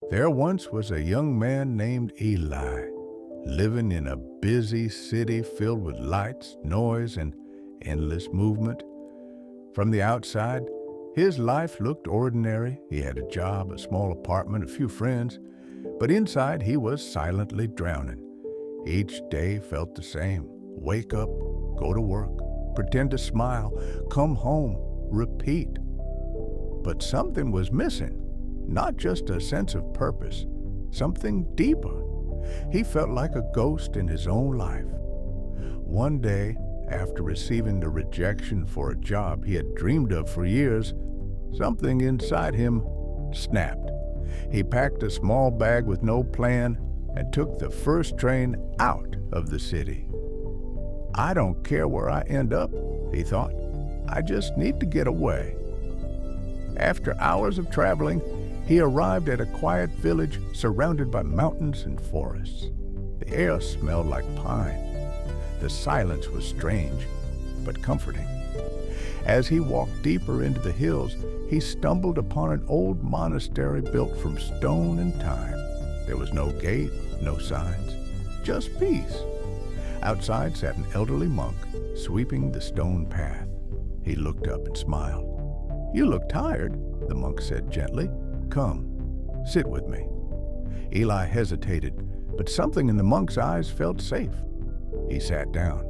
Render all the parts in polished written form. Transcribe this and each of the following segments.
There once was a young man named Eli, living in a busy city filled with lights, noise, and endless movement. From the outside, his life looked ordinary. He had a job, a small apartment, a few friends, but inside he was silently drowning. Each day felt the same. Wake up, go to work, pretend to smile, come home, repeat. But something was missing. Not just a sense of purpose, something deeper. He felt like a ghost in his own life. One day, after receiving the rejection for a job he had dreamed of for years, something inside him snapped. He packed a small bag with no plan and took the first train out of the city. I don't care where I end up, he thought. I just need to get away. After hours of traveling, he arrived at a quiet village surrounded by mountains and forests. The air smelled like pine. The silence was strange, but comforting. As he walked deeper into the hills, he stumbled upon an old monastery built from stone and time. There was no gate, no signs, just peace. Outside sat an elderly monk, sweeping the stone path. He looked up and smiled. "You look tired," the monk said gently. "Come, sit with me." Eli hesitated, but something in the monk's eyes felt safe. He sat down.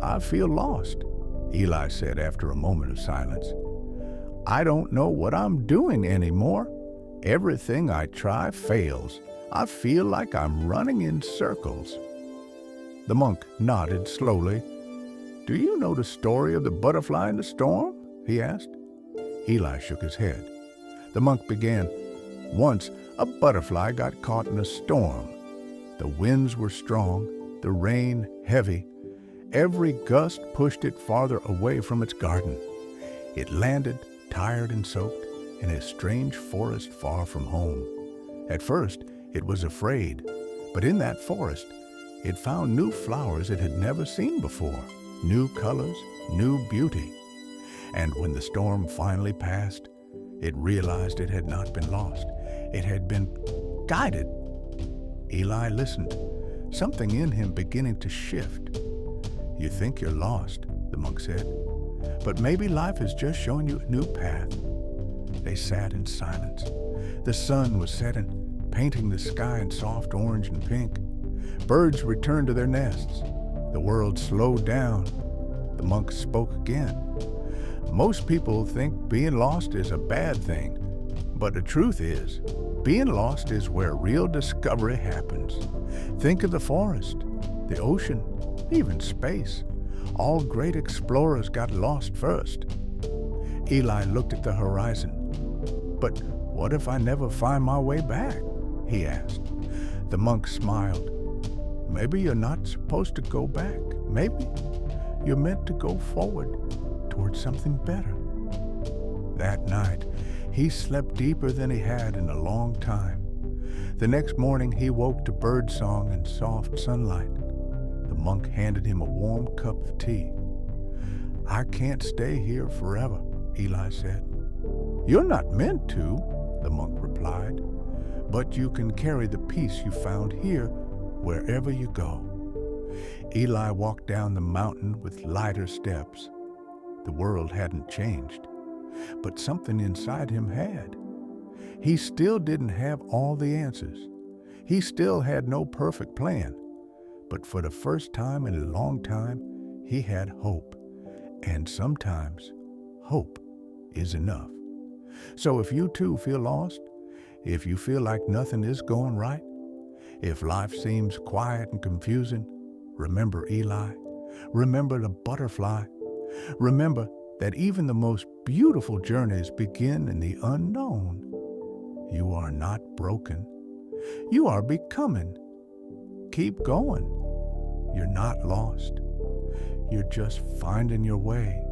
"I feel lost," Eli said after a moment of silence. "I don't know what I'm doing anymore. Everything I try fails. I feel like I'm running in circles." The monk nodded slowly. "Do you know the story of the butterfly in the storm?" he asked. Eli shook his head. The monk began, "Once a butterfly got caught in a storm. The winds were strong, the rain heavy. Every gust pushed it farther away from its garden. It landed, tired and soaked, in a strange forest far from home. At first, it was afraid, but in that forest, it found new flowers it had never seen before, new colors, new beauty. And when the storm finally passed, it realized it had not been lost. It had been guided." Eli listened, something in him beginning to shift. "You think you're lost," the monk said, "but maybe life is just showing you a new path." They sat in silence. The sun was setting, painting the sky in soft orange and pink. Birds returned to their nests. The world slowed down. The monk spoke again. "Most people think being lost is a bad thing, but the truth is, being lost is where real discovery happens. Think of the forest, the ocean, even space. All great explorers got lost first." Eli looked at the horizon. "But what if I never find my way back?" he asked. The monk smiled. "Maybe you're not supposed to go back. Maybe you're meant to go forward towards something better." That night, he slept deeper than he had in a long time. The next morning, he woke to birdsong and soft sunlight. The monk handed him a warm cup of tea. "I can't stay here forever," Eli said. "You're not meant to," the monk replied, "but you can carry the peace you found here wherever you go." Eli walked down the mountain with lighter steps. The world hadn't changed, but something inside him had. He still didn't have all the answers. He still had no perfect plan. But for the first time in a long time, he had hope. And sometimes, hope is enough. So if you too feel lost, if you feel like nothing is going right, if life seems quiet and confusing, remember Eli. Remember the butterfly. Remember that even the most beautiful journeys begin in the unknown. You are not broken. You are becoming. Keep going. You're not lost. You're just finding your way.